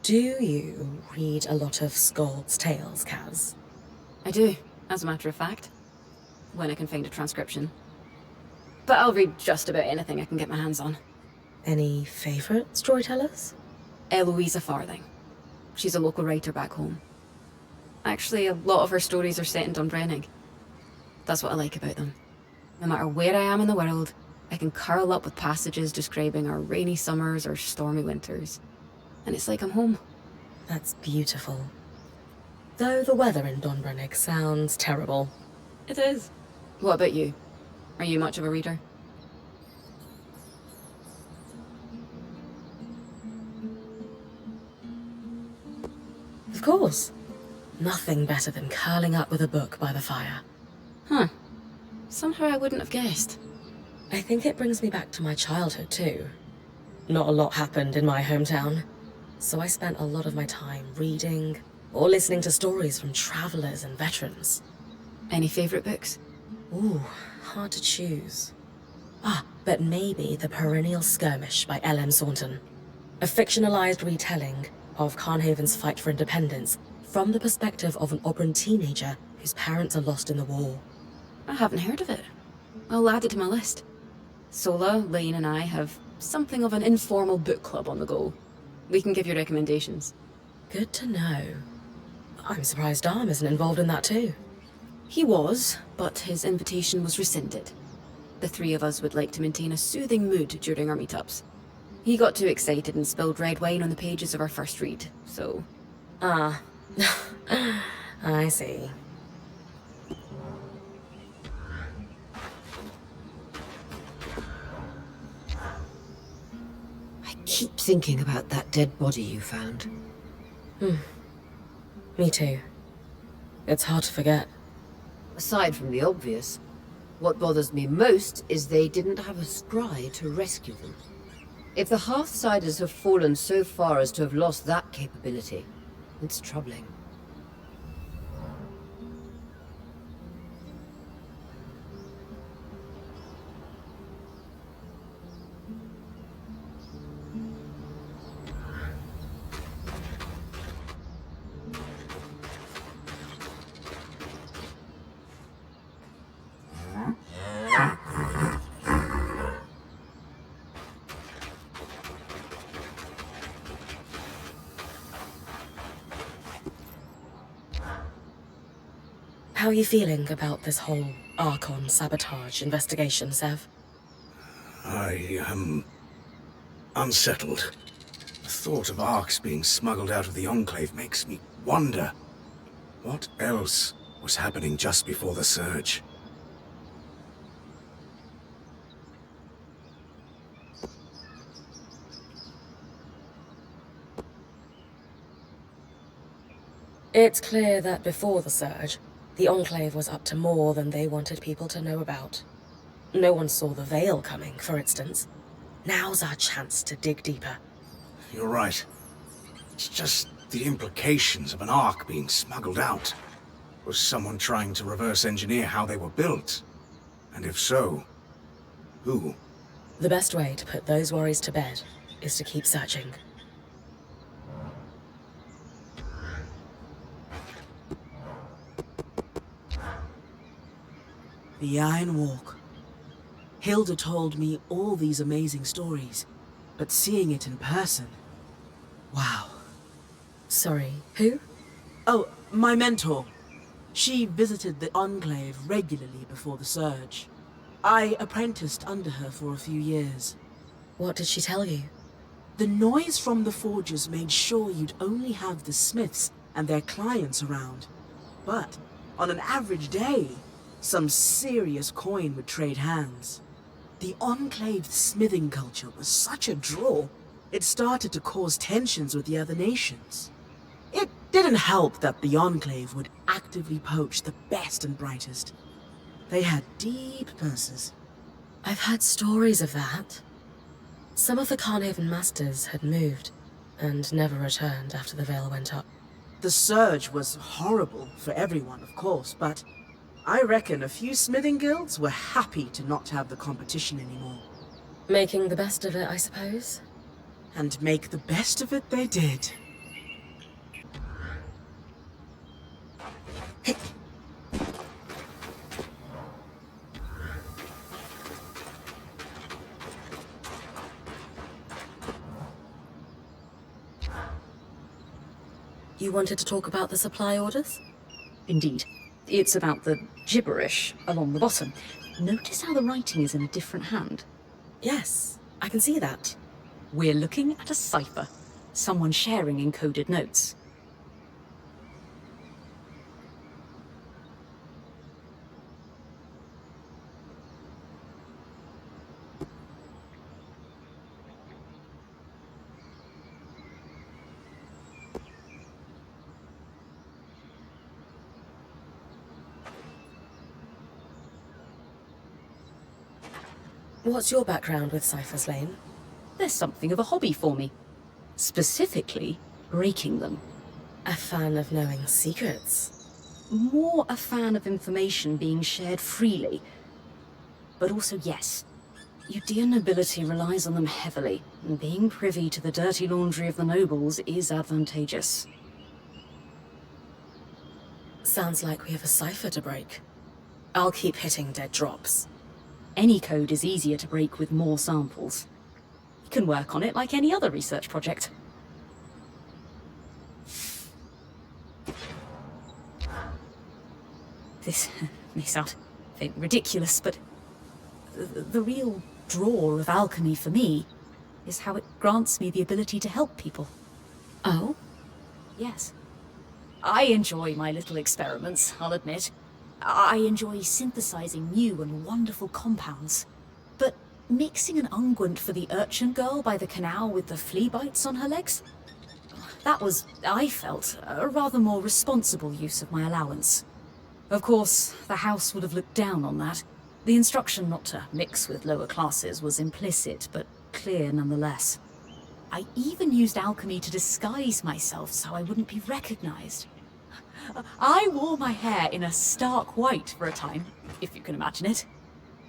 Do you read a lot of Scald's Tales, Kaz? I do, as a matter of fact. When I can find a transcription. But I'll read just about anything I can get my hands on. Any favourite storytellers? Eloisa Farthing. She's a local writer back home. Actually, a lot of her stories are set in Dundrennig. That's what I like about them. No matter where I am in the world, I can curl up with passages describing our rainy summers or stormy winters. And it's like I'm home. That's beautiful. Though the weather in Dundrennig sounds terrible. It is. What about you? Are you much of a reader? Of course. Nothing better than curling up with a book by the fire. Huh. Somehow I wouldn't have guessed. I think it brings me back to my childhood, too. Not a lot happened in my hometown, so I spent a lot of my time reading or listening to stories from travelers and veterans. Any favorite books? Ooh, hard to choose. But maybe The Perennial Skirmish by L.M. Saunton. A fictionalized retelling of Carnhaven's fight for independence from the perspective of an Auburn teenager whose parents are lost in the war. I haven't heard of it. I'll add it to my list. Sola, Lane, and I have something of an informal book club on the go. We can give you recommendations. Good to know. I'm surprised Dom isn't involved in that too. He was, but his invitation was rescinded. The three of us would like to maintain a soothing mood during our meetups. He got too excited and spilled red wine on the pages of our first read, so... Ah. I see. I keep thinking about that dead body you found. Me too. It's hard to forget. Aside from the obvious, what bothers me most is they didn't have a scry to rescue them. If the Hearthsiders have fallen so far as to have lost that capability, it's troubling. How are you feeling about this whole Archon sabotage investigation, Sev? I am unsettled. The thought of Arks being smuggled out of the Enclave makes me wonder what else was happening just before the surge. It's clear that before the surge, the Enclave was up to more than they wanted people to know about. No one saw the Veil coming, for instance. Now's our chance to dig deeper. You're right. It's just the implications of an Ark being smuggled out. Was someone trying to reverse engineer how they were built? And if so, who? The best way to put those worries to bed is to keep searching. The Iron Walk. Hilda told me all these amazing stories, but seeing it in person... wow. Sorry, who? Oh, my mentor. She visited the Enclave regularly before the surge. I apprenticed under her for a few years. What did she tell you? The noise from the forges made sure you'd only have the smiths and their clients around. But on an average day, some serious coin would trade hands. The Enclave's smithing culture was such a draw, it started to cause tensions with the other nations. It didn't help that the Enclave would actively poach the best and brightest. They had deep purses. I've heard stories of that. Some of the Carnhaven masters had moved and never returned after the Veil went up. The surge was horrible for everyone, of course, but I reckon a few smithing guilds were happy to not have the competition anymore. Making the best of it, I suppose? And make the best of it they did. You wanted to talk about the supply orders? Indeed. It's about the gibberish along the bottom. Notice how the writing is in a different hand? Yes, I can see that. We're looking at a cipher. Someone sharing encoded notes. What's your background with ciphers, Lane? There's something of a hobby for me. Specifically, breaking them. A fan of knowing secrets. More a fan of information being shared freely. But also, yes, Udean nobility relies on them heavily, and being privy to the dirty laundry of the nobles is advantageous. Sounds like we have a cipher to break. I'll keep hitting dead drops. Any code is easier to break with more samples. You can work on it like any other research project. This may sound a bit ridiculous, but the real draw of alchemy for me is how it grants me the ability to help people. Oh? Yes. I enjoy my little experiments, I'll admit. I enjoy synthesizing new and wonderful compounds. But mixing an unguent for the urchin girl by the canal with the flea bites on her legs? That was, I felt, a rather more responsible use of my allowance. Of course, the house would have looked down on that. The instruction not to mix with lower classes was implicit, but clear nonetheless. I even used alchemy to disguise myself so I wouldn't be recognized. I wore my hair in a stark white for a time, if you can imagine it.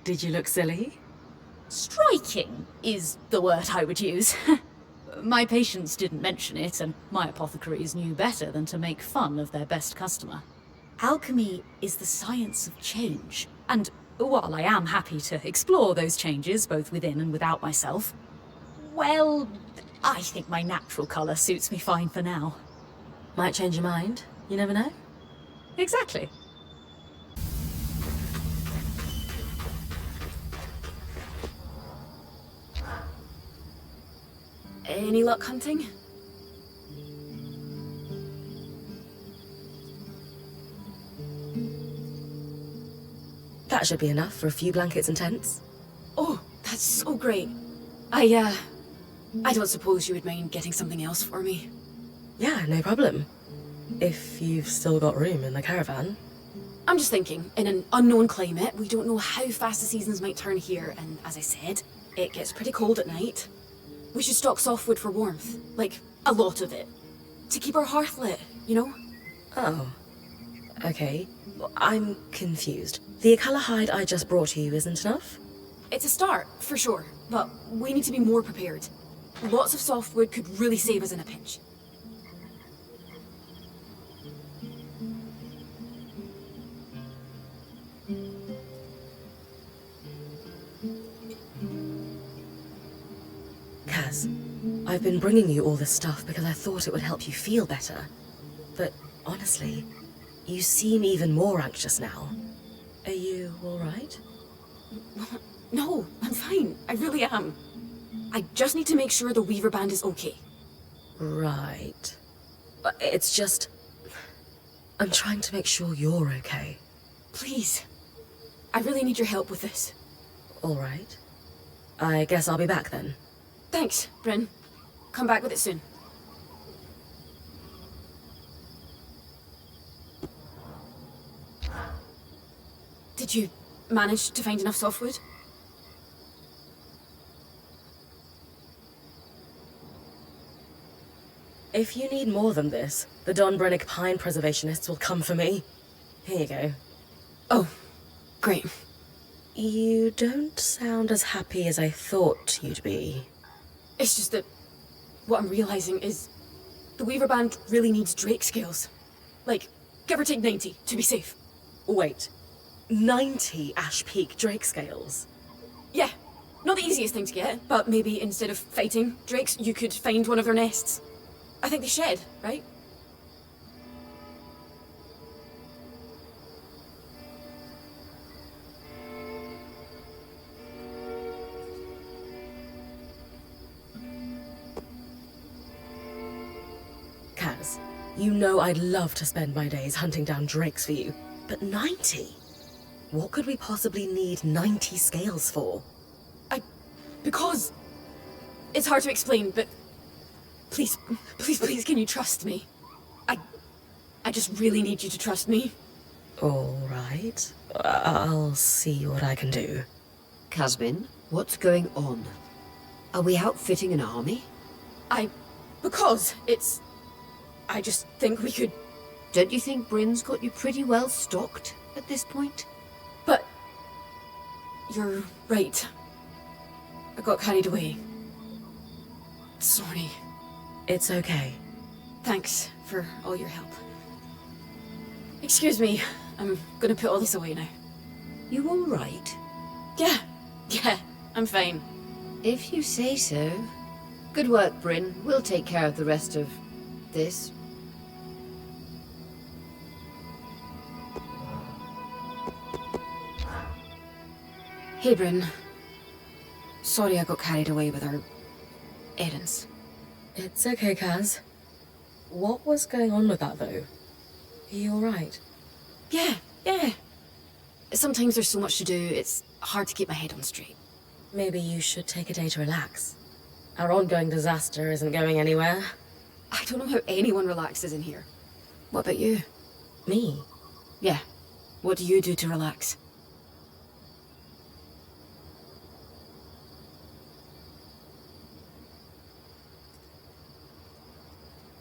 Did you look silly? Striking is the word I would use. My patients didn't mention it, and my apothecaries knew better than to make fun of their best customer. Alchemy is the science of change, and while I am happy to explore those changes both within and without myself, well, I think my natural colour suits me fine for now. Might change your mind. You never know. Exactly. Any luck hunting? That should be enough for a few blankets and tents. Oh, that's so great. I don't suppose you would mind getting something else for me? Yeah, no problem. If you've still got room in the caravan. I'm just thinking, in an unknown climate, we don't know how fast the seasons might turn here, and as I said, it gets pretty cold at night. We should stock softwood for warmth, like, a lot of it. To keep our hearth lit, you know? Oh. Okay. I'm confused. The Akala hide I just brought you isn't enough? It's a start, for sure, but we need to be more prepared. Lots of softwood could really save us in a pinch. Kaz, I've been bringing you all this stuff because I thought it would help you feel better. But honestly, you seem even more anxious now. Are you alright? No, I'm fine. I really am. I just need to make sure the Weaver Band is okay. Right. It's just... I'm trying to make sure you're okay. Please. I really need your help with this. Alright. I guess I'll be back then. Thanks, Bryn. Come back with it soon. Did you manage to find enough softwood? If you need more than this, the Don Brennick Pine Preservationists will come for me. Here you go. Oh, great. You don't sound as happy as I thought you'd be. It's just that what I'm realizing is the Weaver Band really needs Drake scales. Like, give or take 90 to be safe. Wait, 90 Ash Peak Drake scales? Yeah, not the easiest thing to get, but maybe instead of fighting drakes, you could find one of their nests. I think they shed, right? You know I'd love to spend my days hunting down drakes for you, but 90? What could we possibly need 90 scales for? Because... It's hard to explain, but... Please, can you trust me? I just really need you to trust me. All right. I'll see what I can do. Casmin, what's going on? Are we outfitting an army? Because it's... I just think we could... Don't you think Bryn's got you pretty well stocked at this point? But... You're right. I got carried away. Sorry. It's okay. Thanks for all your help. Excuse me, I'm gonna put all this away now. You all right? Yeah, I'm fine. If you say so. Good work, Bryn. We'll take care of the rest of this. Hey, Bryn. Sorry I got carried away with our errands. It's okay, Kaz. What was going on with that, though? Are you alright? Yeah. Sometimes there's so much to do, it's hard to keep my head on straight. Maybe you should take a day to relax. Our ongoing disaster isn't going anywhere. I don't know how anyone relaxes in here. What about you? Me? Yeah. What do you do to relax?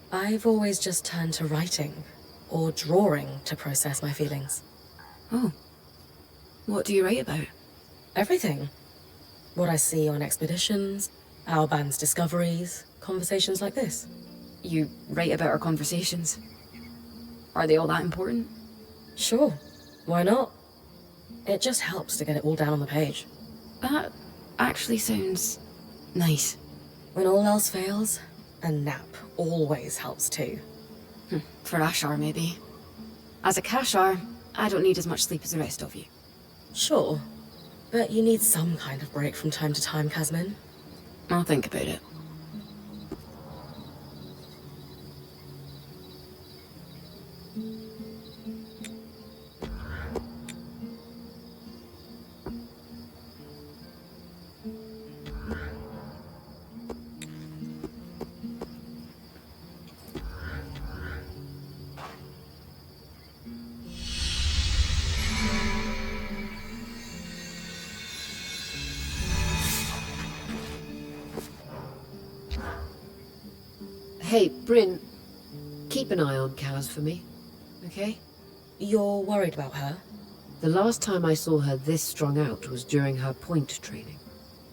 I've always just turned to writing or drawing to process my feelings. Oh. What do you write about? Everything. What I see on expeditions, our band's discoveries, conversations like this. You write about our conversations. Are they all that important? Sure. Why not? It just helps to get it all down on the page. That actually sounds nice. When all else fails, a nap always helps too. For Ashar, maybe. As a Kashar, I don't need as much sleep as the rest of you. Sure. But you need some kind of break from time to time, Casmin. I'll think about it. Hey, Bryn, keep an eye on Kaz for me, okay? You're worried about her? The last time I saw her this strung out was during her point training.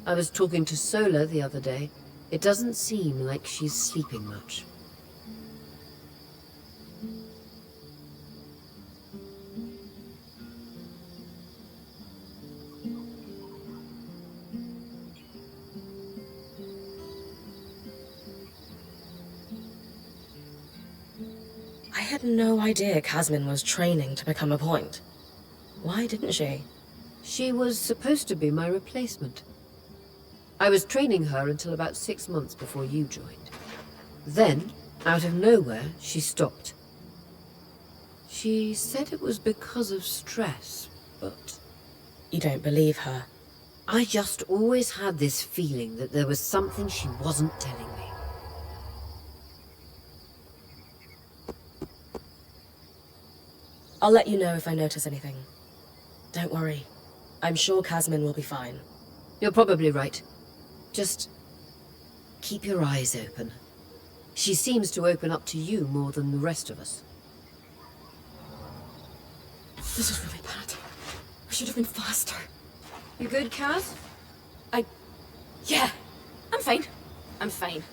I was talking to Sola the other day. It doesn't seem like she's sleeping much. I had no idea Casmin was training to become a point. Why didn't she? She was supposed to be my replacement. I was training her until about 6 months before you joined. Then, out of nowhere, she stopped. She said it was because of stress, but You don't believe her. I just always had this feeling that there was something she wasn't telling me. I'll let you know if I notice anything. Don't worry. I'm sure Casmin will be fine. You're probably right. Just keep your eyes open. She seems to open up to you more than the rest of us. This is really bad. I should have been faster. You good, Kaz? Yeah, I'm fine. I'm fine.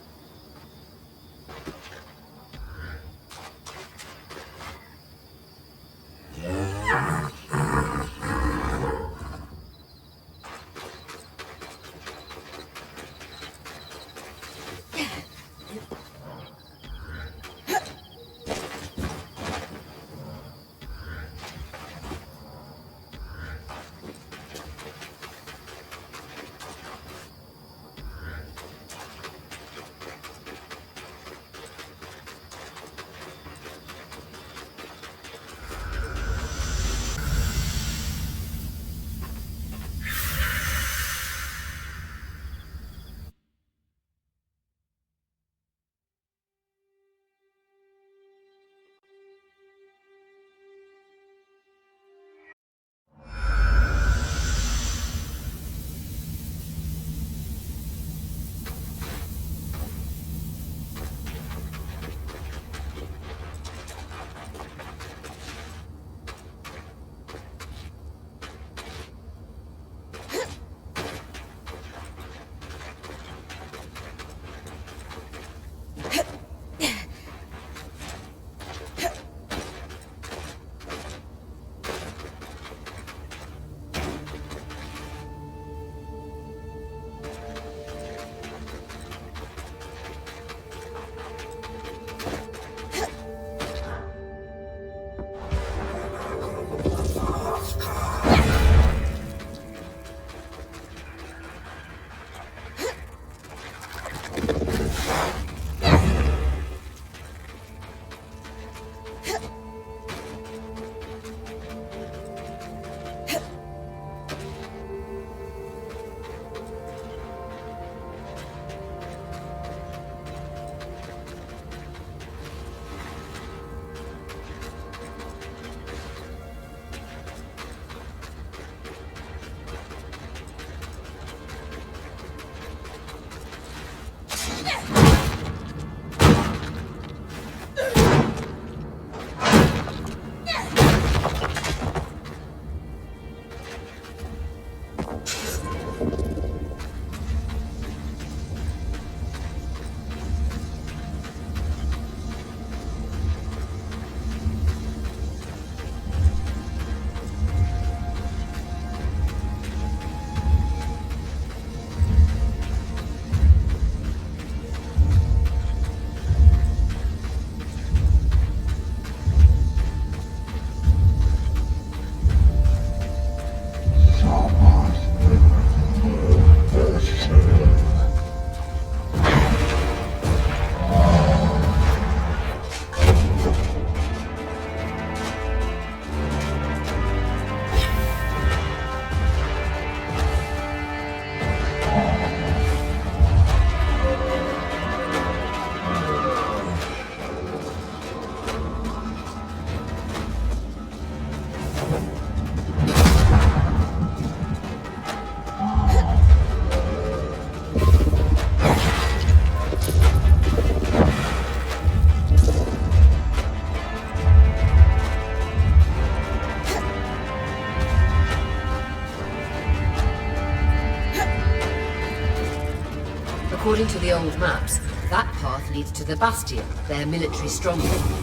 According to the old maps, that path leads to the Bastion, their military stronghold.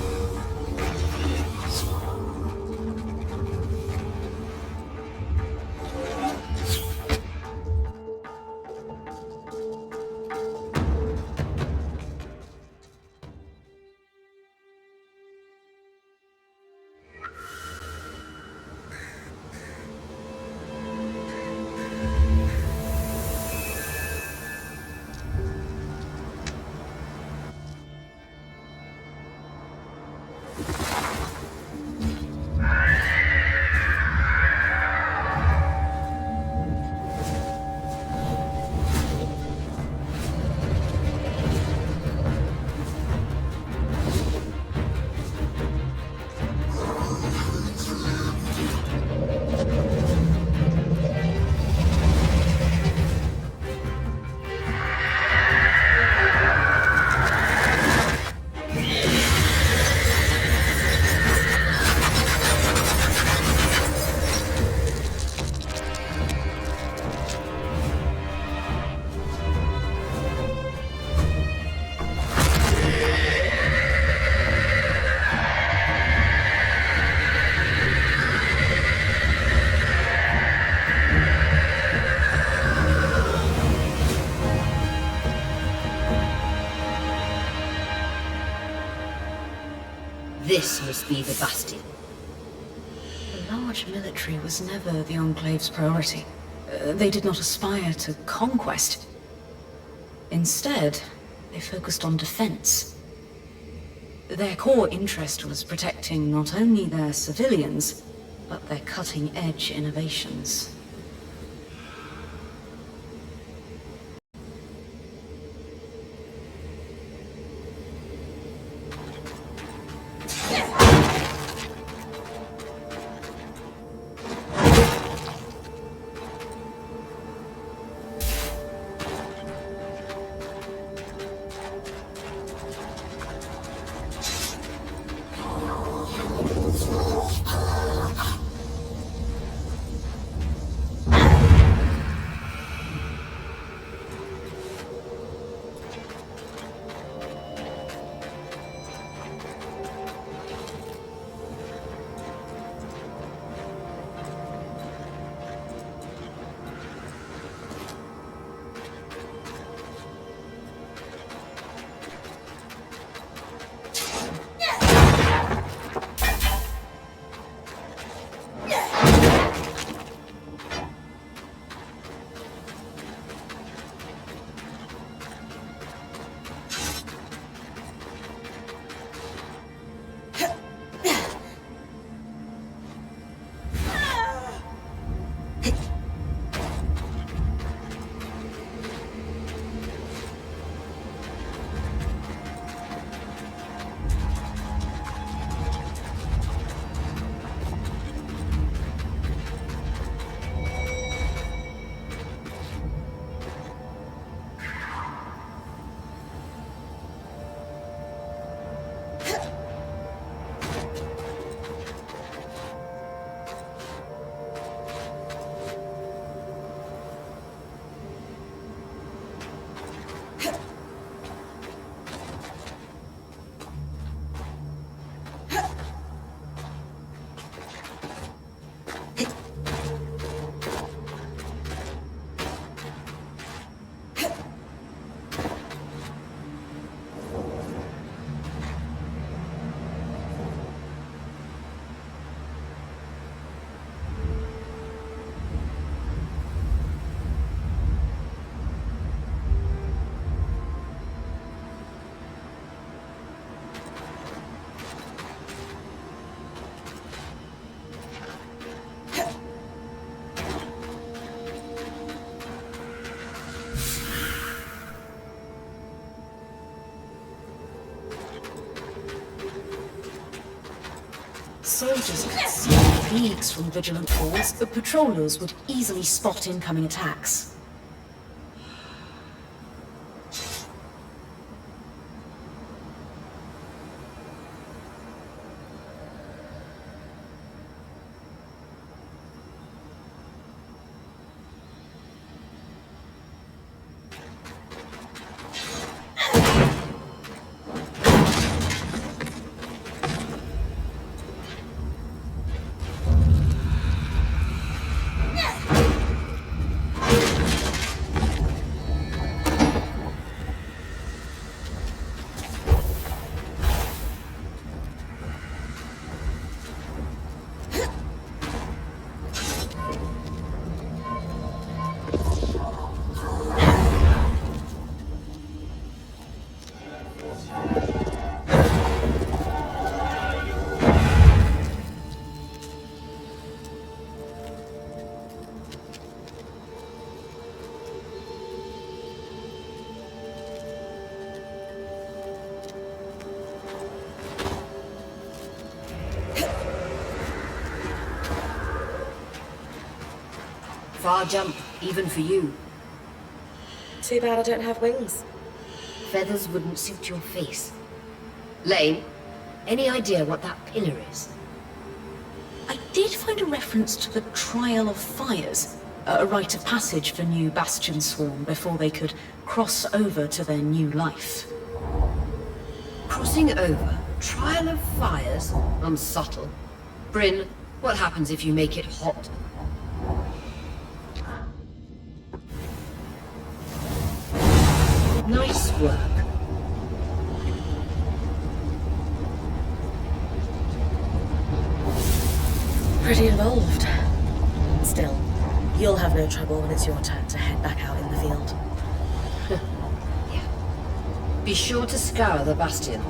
This must be the Bastion. The large military was never the Enclave's priority. They did not aspire to conquest. Instead, they focused on defense. Their core interest was protecting not only their civilians, but their cutting-edge innovations. soldiers could see leagues from vigilant forts, the patrollers would easily spot incoming attacks. Far jump, even for you. Too bad I don't have wings. Feathers wouldn't suit your face. Lane, any idea what that pillar is? I did find a reference to the Trial of Fires, a rite of passage for new Bastion Swarm before they could cross over to their new life. Crossing over? Trial of Fires? Unsubtle. Bryn, what happens if you make it hot? Nice work. Pretty involved. Still, you'll have no trouble when it's your turn to head back out in the field. Yeah. Be sure to scour the Bastion.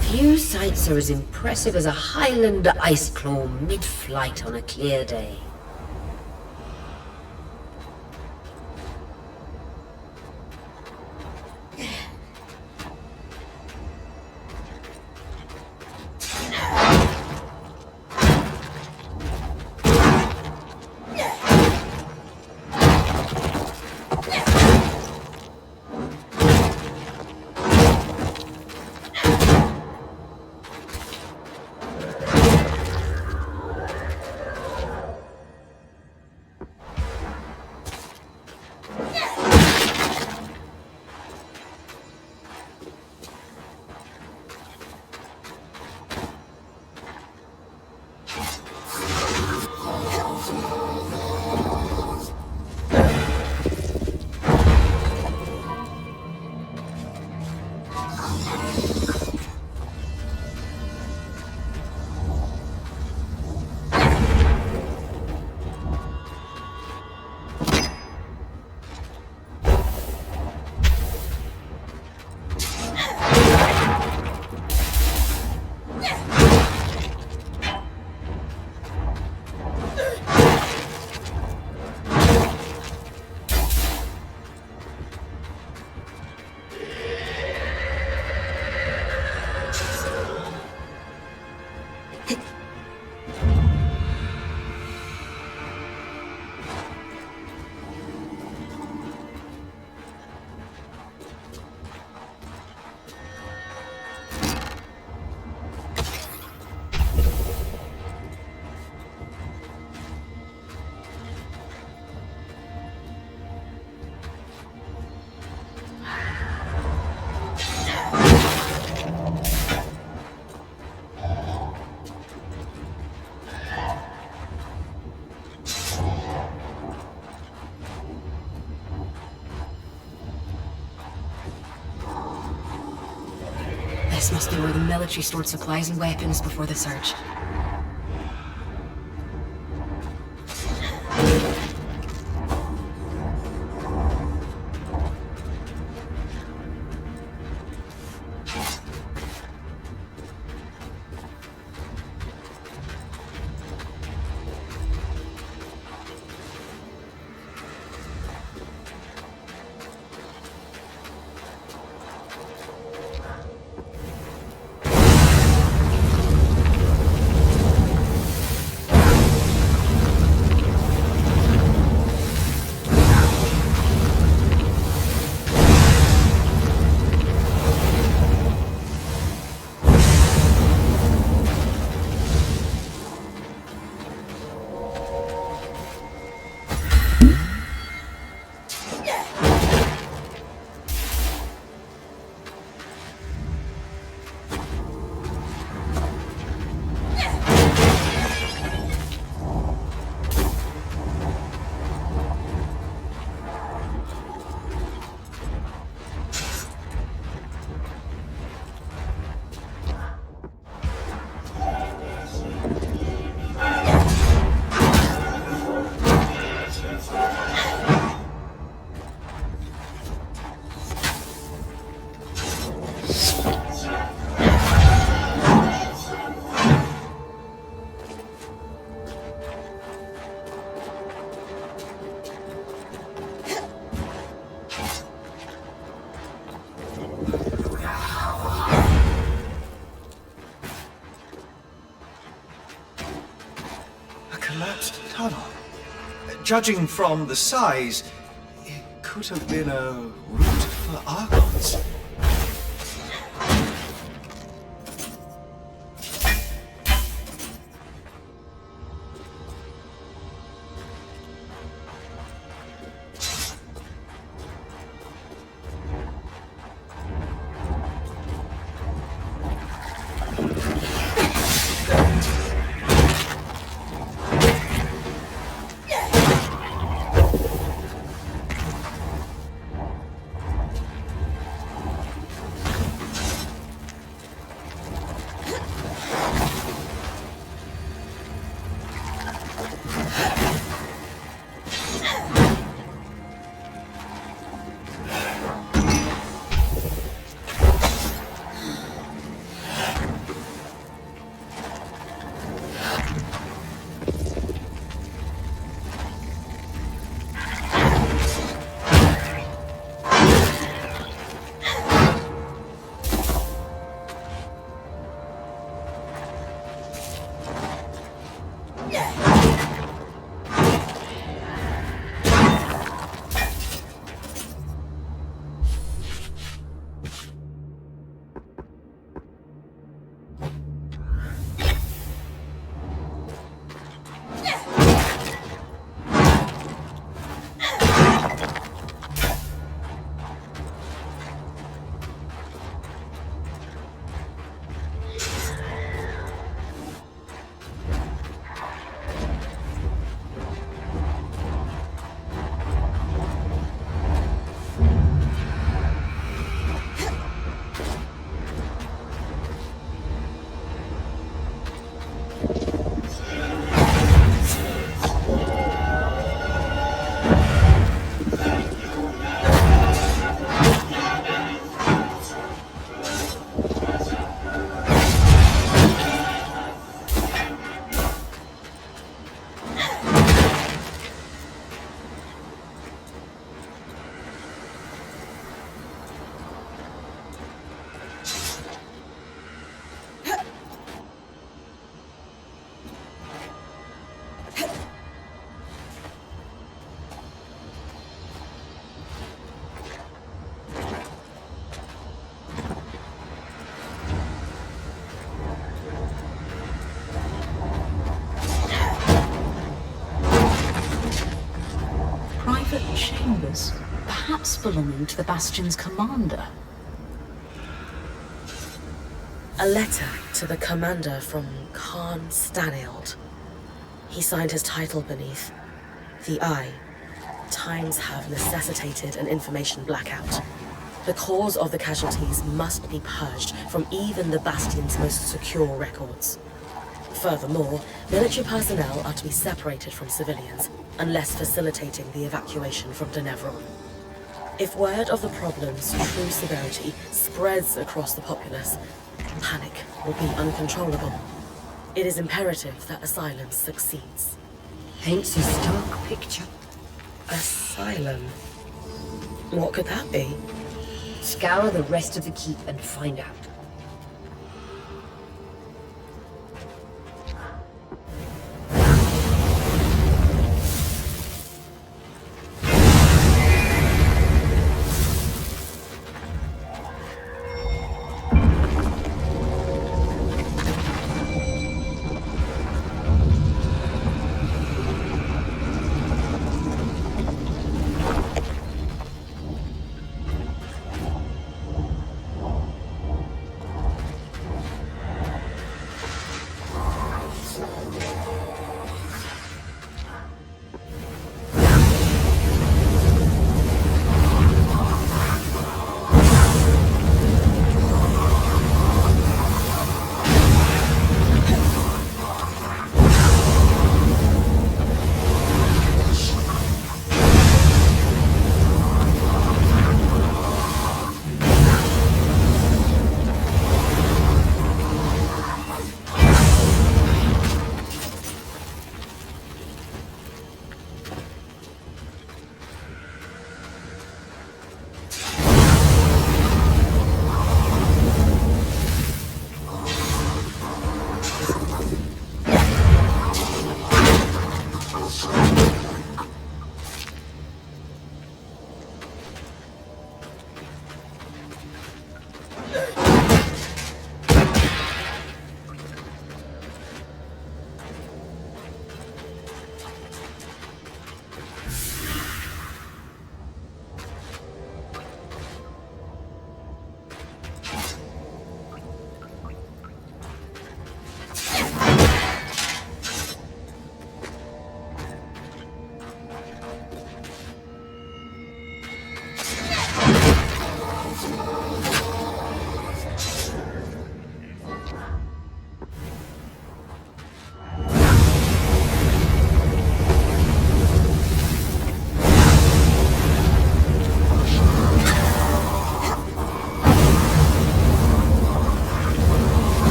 Few sights are as impressive as a Highland ice claw mid-flight on a clear day. This must be where the military stored supplies and weapons before the surge. Collapsed tunnel. Judging from the size, it could have been a route for Argonauts. chambers, perhaps belonging to the Bastion's commander. A letter to the commander from Khan Stanield. He signed his title beneath. The Eye. Times have necessitated an information blackout. The cause of the casualties must be purged from even the Bastion's most secure records. Furthermore, military personnel are to be separated from civilians, unless facilitating the evacuation from Denevron. If word of the problem's true severity spreads across the populace, panic will be uncontrollable. It is imperative that Asylum succeeds. Paints a stark picture. Asylum? What could that be? Scour the rest of the keep and find out.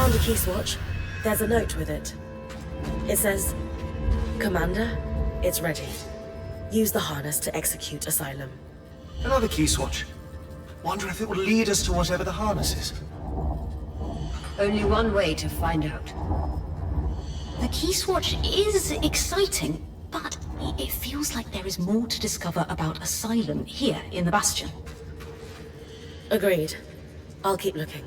Found a key swatch. There's a note with it. It says, Commander, it's ready. Use the harness to execute Asylum. Another key swatch. Wonder if it will lead us to whatever the harness is. Only one way to find out. The key swatch is exciting, but it feels like there is more to discover about Asylum here in the Bastion. Agreed. I'll keep looking.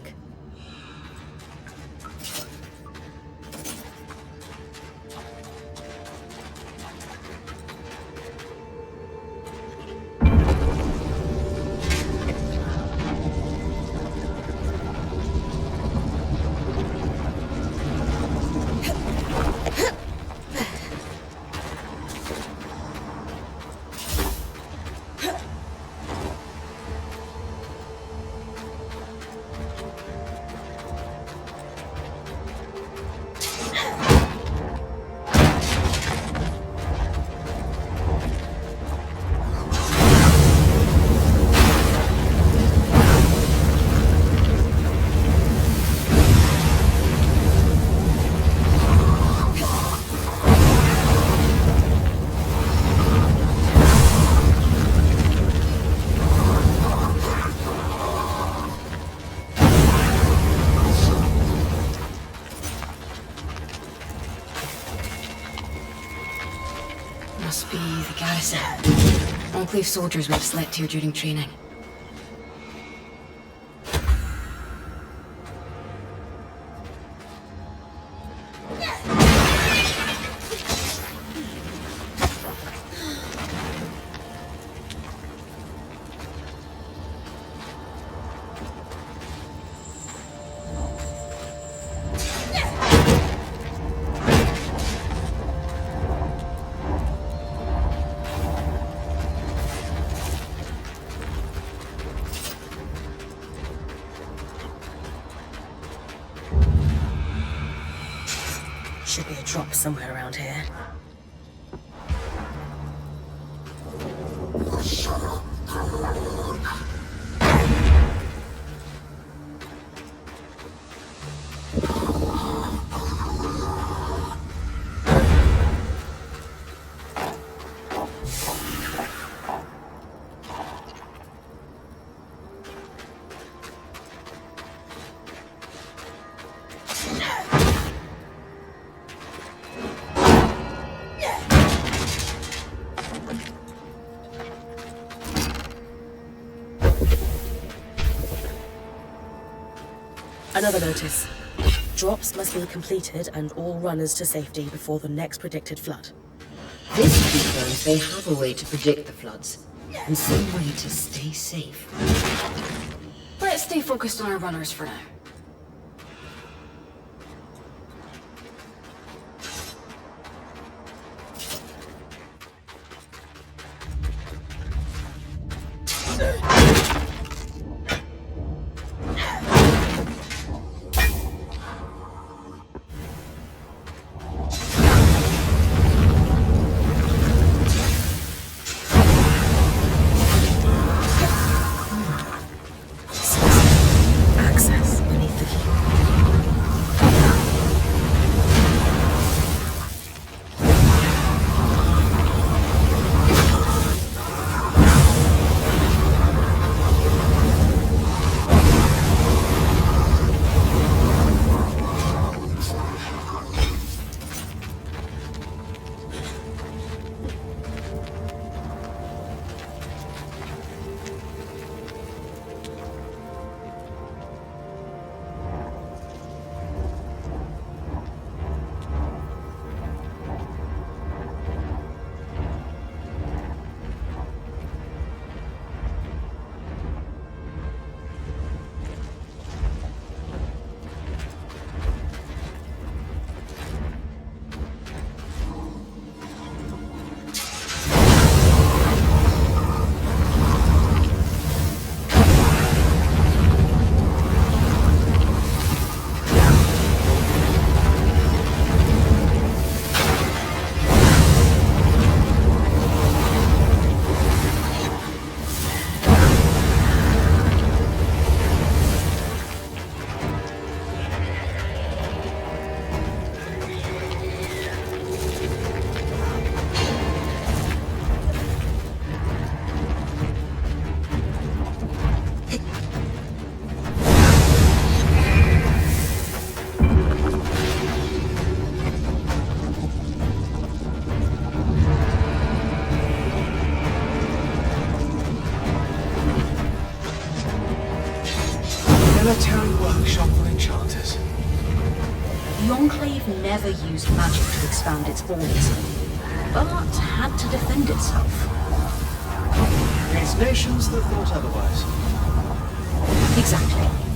Must be the garrison. Enclave soldiers would have slept here during training. Should be a drop somewhere around here. Another notice. Drops must be completed and all runners to safety before the next predicted flood. This confirms they have a way to predict the floods, and some way to stay safe. Let's stay focused on our runners for now. Access military workshop for enchanters. The Enclave never used magic to expand its borders, but had to defend itself. Against nations that thought otherwise. Exactly.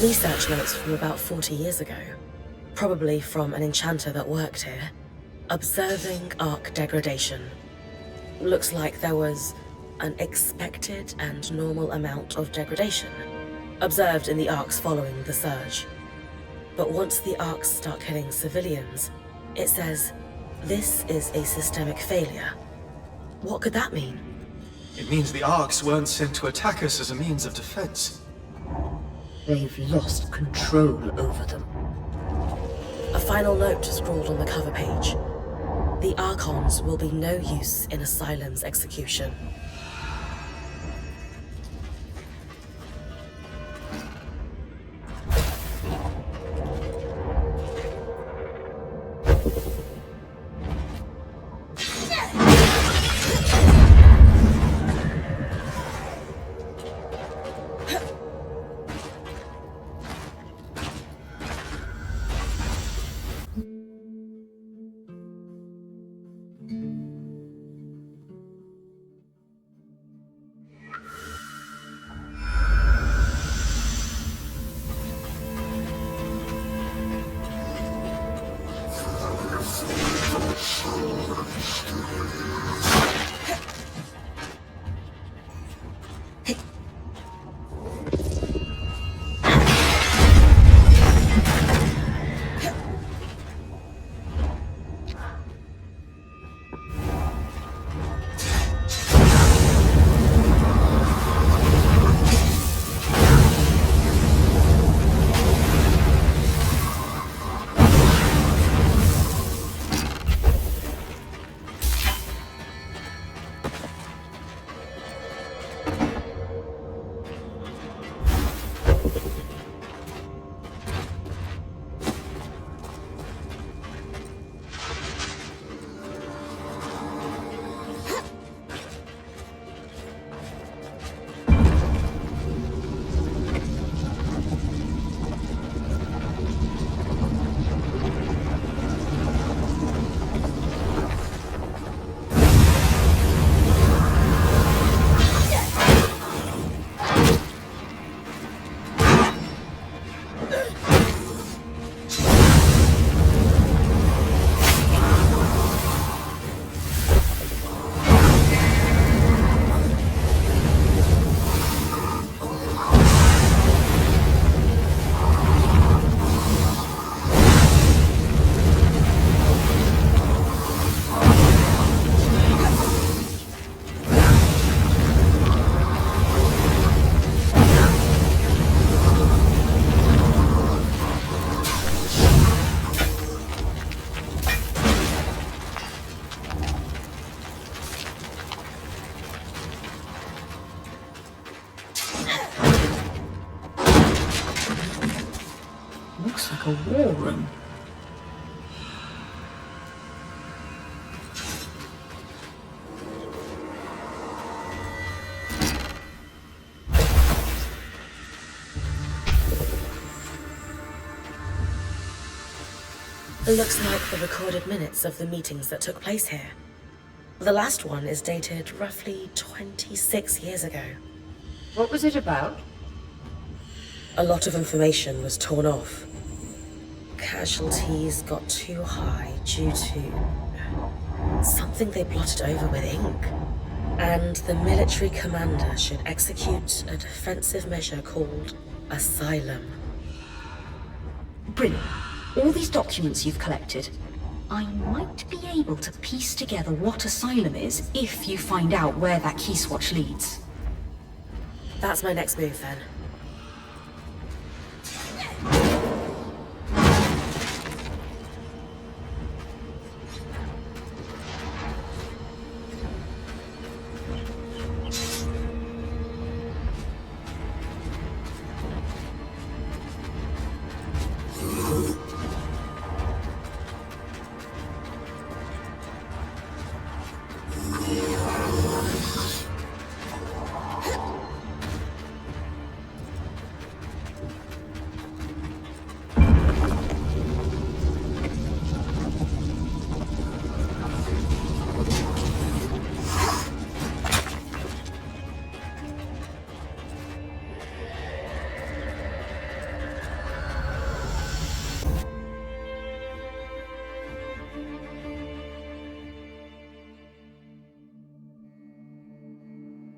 Research notes from about 40 years ago, probably from an enchanter that worked here, observing arc degradation. Looks like there was an expected and normal amount of degradation observed in the arcs following the surge. But once the arcs start killing civilians, it says, this is a systemic failure. What could that mean? It means the Arks weren't sent to attack us as a means of defense. They've lost control over them. A final note scrawled on the cover page. The Archons will be no use in Asylum's execution. like a war room. It looks like the recorded minutes of the meetings that took place here. The last one is dated roughly 26 years ago. What was it about? A lot of information was torn off. Casualties got too high due to something they blotted over with ink. And the military commander should execute a defensive measure called Asylum. Brilliant. All these documents you've collected, I might be able to piece together what Asylum is if you find out where that key swatch leads. That's my next move, then.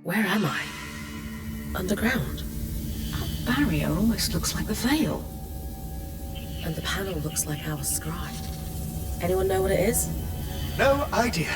Where am I? Underground. That barrier almost looks like the veil. And the panel looks like our scribe. Anyone know what it is? No idea.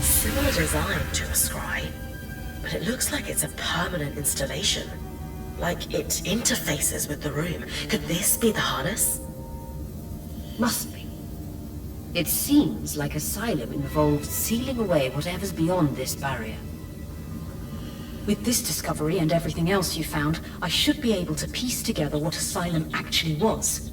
Similar design to a scry, but it looks like it's a permanent installation. Like it interfaces with the room. Could this be the harness? Must be. It seems like Asylum involved sealing away whatever's beyond this barrier. With this discovery and everything else you found, I should be able to piece together what Asylum actually was.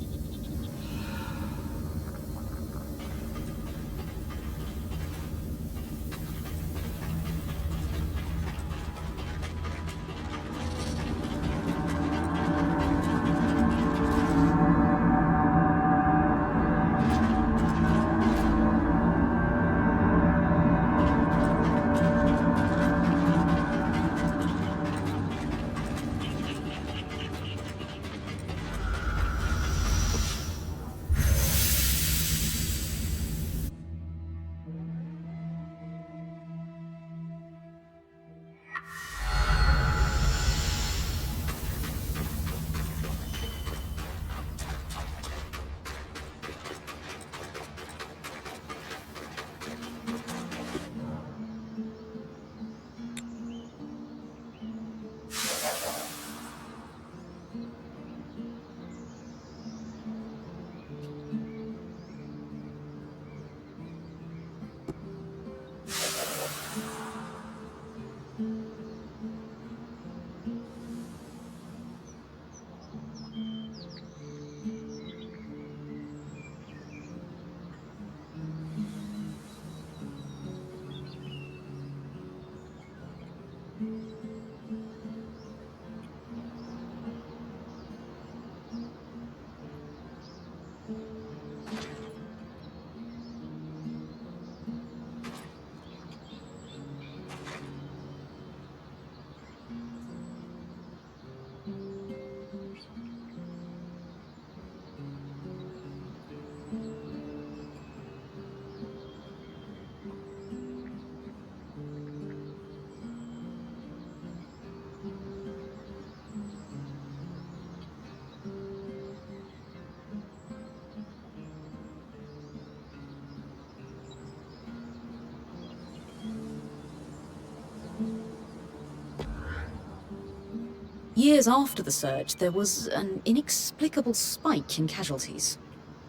Years after the surge, there was an inexplicable spike in casualties.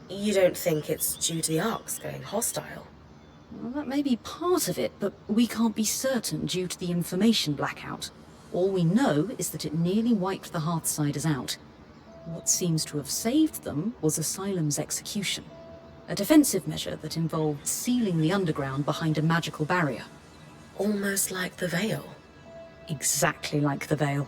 You don't think it's due to the Arks going hostile? Well, that may be part of it, but we can't be certain due to the information blackout. All we know is that it nearly wiped the Hearthsiders out. What seems to have saved them was Asylum's execution. A defensive measure that involved sealing the underground behind a magical barrier. Almost like the Veil. Exactly like the Veil.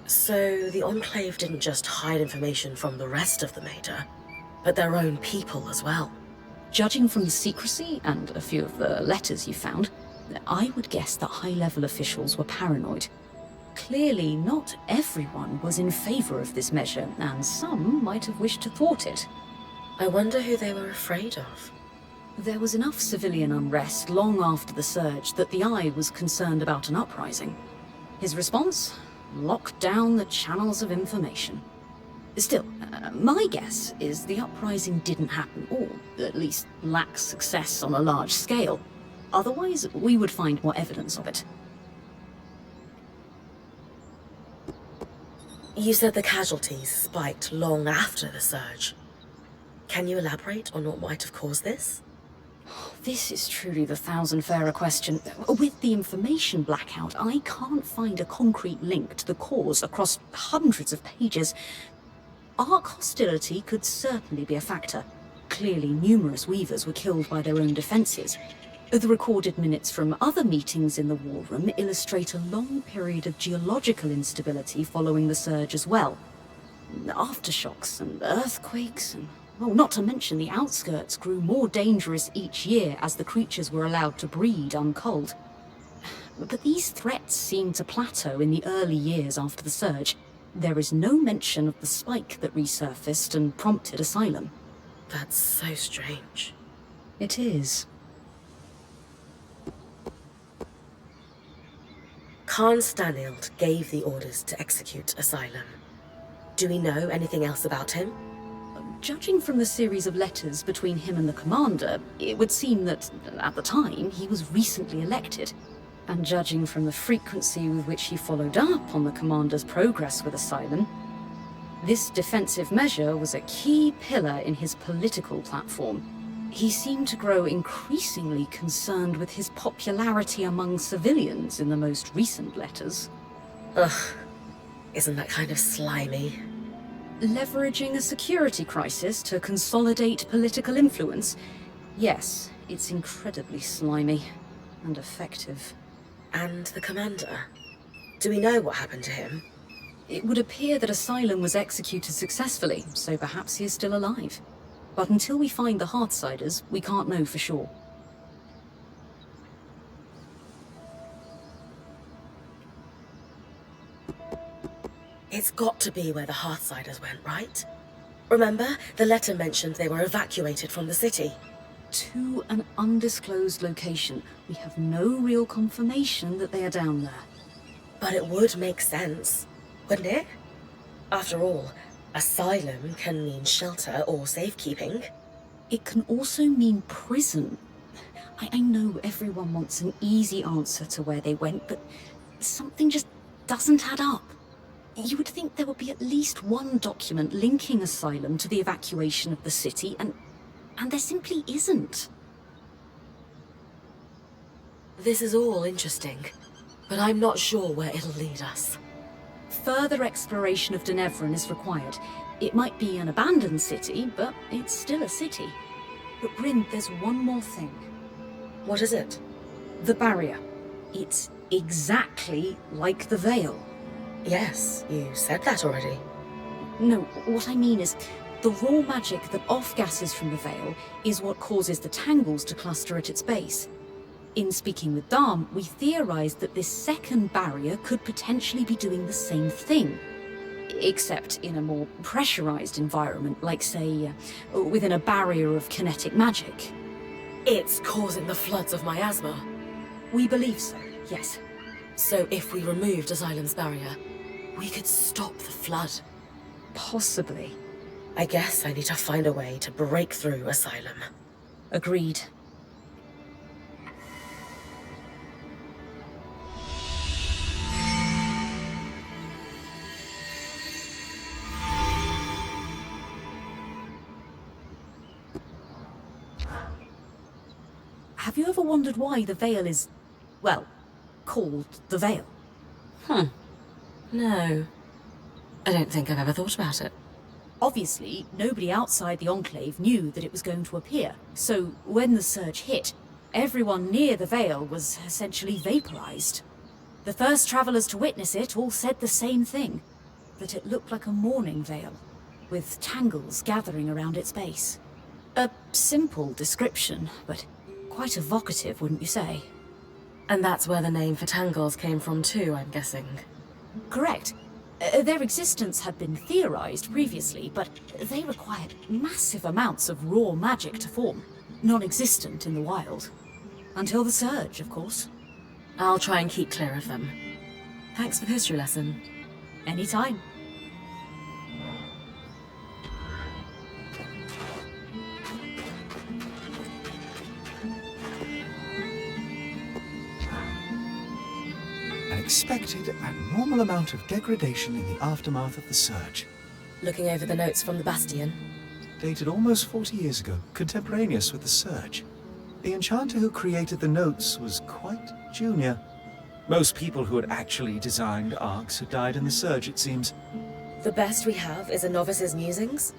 So the Enclave didn't just hide information from the rest of the Mater, but their own people as well. Judging from the secrecy and a few of the letters you found, I would guess that high-level officials were paranoid. Clearly, not everyone was in favor of this measure, and some might have wished to thwart it. I wonder who they were afraid of. There was enough civilian unrest long after the surge that the Eye was concerned about an uprising. His response? Lock down the channels of information. Still, my guess is the uprising didn't happen, or at least lack success on a large scale. Otherwise, we would find more evidence of it. You said the casualties spiked long after the surge. Can you elaborate on what might have caused this? This is truly the thousand-fairer question. With the information blackout, I can't find a concrete link to the cause across hundreds of pages. Ark hostility could certainly be a factor. Clearly, numerous Weavers were killed by their own defenses. The recorded minutes from other meetings in the War Room illustrate a long period of geological instability following the surge as well. Aftershocks and earthquakes and... well, not to mention the outskirts grew more dangerous each year as the creatures were allowed to breed unculled. But these threats seemed to plateau in the early years after the surge. There is no mention of the spike that resurfaced and prompted Asylum. That's so strange. It is. Khan Stanild gave the orders to execute Asylum. Do we know anything else about him? Judging from the series of letters between him and the commander, it would seem that, at the time, he was recently elected. And judging from the frequency with which he followed up on the commander's progress with Asylum, this defensive measure was a key pillar in his political platform. He seemed to grow increasingly concerned with his popularity among civilians in the most recent letters. Ugh, isn't that kind of slimy? Leveraging a security crisis to consolidate political influence? Yes, it's incredibly slimy and effective. And the commander? Do we know what happened to him? It would appear that Asylum was executed successfully, so perhaps he is still alive. But until we find the Hearthsiders, we can't know for sure. It's got to be where the Hearthsiders went, right? Remember, the letter mentioned they were evacuated from the city. To an undisclosed location. We have no real confirmation that they are down there. But it would make sense, wouldn't it? After all, asylum can mean shelter or safekeeping. It can also mean prison. I know everyone wants an easy answer to where they went, but something just doesn't add up. You would think there would be at least one document linking Asylum to the evacuation of the city, and there simply isn't. This is all interesting, but I'm not sure where it'll lead us. Further exploration of Denevran is required. It might be an abandoned city, but it's still a city. But Bryn, there's one more thing. What is it? The barrier. It's exactly like the Veil. Yes, you said that already. No, what I mean is, the raw magic that off-gases from the Veil is what causes the tangles to cluster at its base. In speaking with Dom, we theorized that this second barrier could potentially be doing the same thing. Except in a more pressurized environment, like, say, within a barrier of kinetic magic. It's causing the floods of miasma. We believe so, yes. So if we removed Asylum's barrier, we could stop the flood. Possibly. I guess I need to find a way to break through Asylum. Agreed. Have you ever wondered why the Veil is, well, called the Veil? No. I don't think I've ever thought about it. Obviously, nobody outside the Enclave knew that it was going to appear, so when the surge hit, everyone near the Veil was essentially vaporized. The first travelers to witness it all said the same thing, that it looked like a mourning veil, with tangles gathering around its base. A simple description, but quite evocative, wouldn't you say? And that's where the name for tangles came from too, I'm guessing. Correct. Their existence had been theorized previously, but they required massive amounts of raw magic to form, non-existent in the wild. Until the surge, of course. I'll try and keep clear of them. Thanks for the history lesson. Anytime. An expected and normal amount of degradation in the aftermath of the surge. Looking over the notes from the Bastion. Dated almost 40 years ago, contemporaneous with the surge. The enchanter who created the notes was quite junior. Most people who had actually designed arcs had died in the surge, it seems. The best we have is a novice's musings?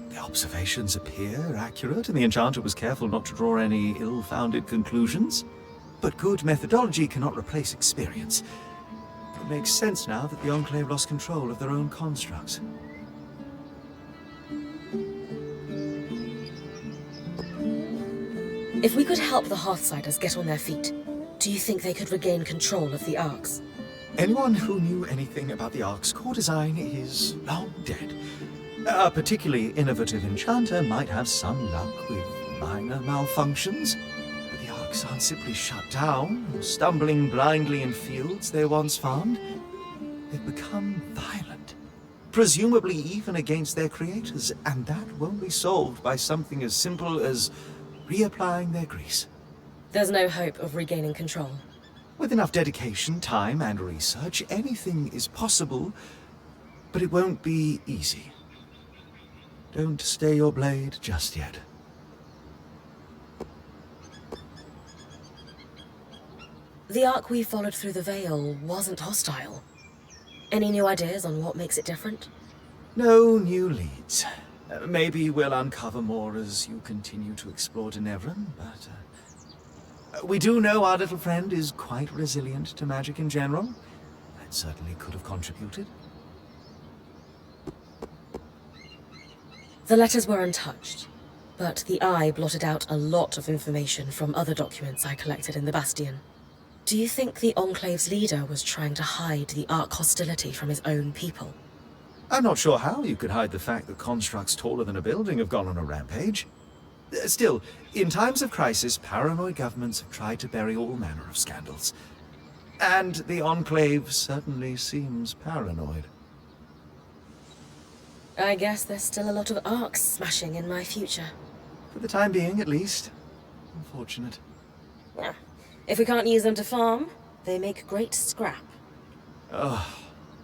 The observations appear accurate, and the enchanter was careful not to draw any ill-founded conclusions. But good methodology cannot replace experience. It makes sense now that the Enclave lost control of their own constructs. If we could help the Hearthsiders get on their feet, do you think they could regain control of the arcs? Anyone who knew anything about the Ark's core design is long dead. A particularly innovative enchanter might have some luck with minor malfunctions, but the Arks aren't simply shut down or stumbling blindly in fields they once farmed. They've become violent, presumably even against their creators, and that won't be solved by something as simple as reapplying their grease. There's no hope of regaining control. With enough dedication, time, and research, anything is possible, but it won't be easy. Don't stay your blade just yet. The arc we followed through the Veil wasn't hostile. Any new ideas on what makes it different? No new leads. Maybe we'll uncover more as you continue to explore Denevran, but we do know our little friend is quite resilient to magic in general. That certainly could have contributed. The letters were untouched, but the Eye blotted out a lot of information from other documents I collected in the Bastion. Do you think the Enclave's leader was trying to hide the Ark hostility from his own people? I'm not sure how you could hide the fact that constructs taller than a building have gone on a rampage. Still, in times of crisis, paranoid governments have tried to bury all manner of scandals. And the Enclave certainly seems paranoid. I guess there's still a lot of arcs smashing in my future. For the time being, at least. Unfortunate. Yeah. If we can't use them to farm, they make great scrap.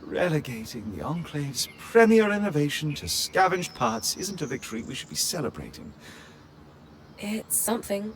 Relegating the Enclave's premier innovation to scavenged parts isn't a victory we should be celebrating. It's something.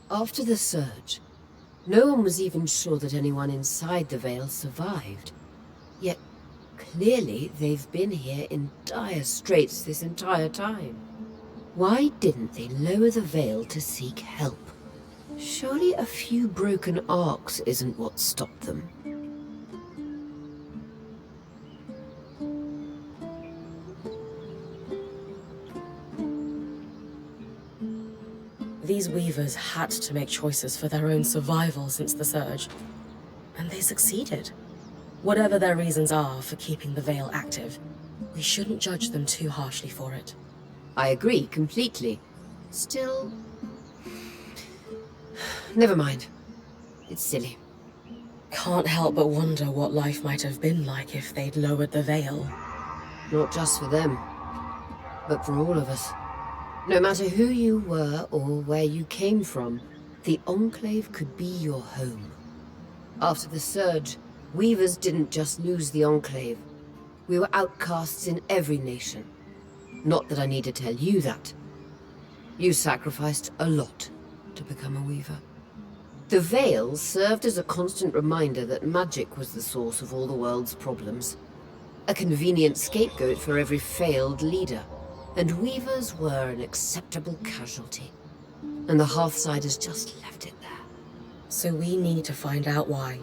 After the surge, no one was even sure that anyone inside the Vale survived. Yet, clearly they've been here in dire straits this entire time. Why didn't they lower the Veil to seek help? Surely a few broken arcs isn't what stopped them. These weavers had to make choices for their own survival since the surge, and they succeeded. Whatever their reasons are for keeping the Veil active, we shouldn't judge them too harshly for it. I agree completely. Still... Never mind. It's silly. Can't help but wonder what life might have been like if they'd lowered the Veil. Not just for them, but for all of us. No matter who you were or where you came from, the Enclave could be your home. After the surge, Weavers didn't just lose the Enclave. We were outcasts in every nation. Not that I need to tell you that. You sacrificed a lot to become a Weaver. The Veil served as a constant reminder that magic was the source of all the world's problems. A convenient scapegoat for every failed leader. And Weavers were an acceptable casualty. And the Hearthsiders just left it there. So we need to find out why.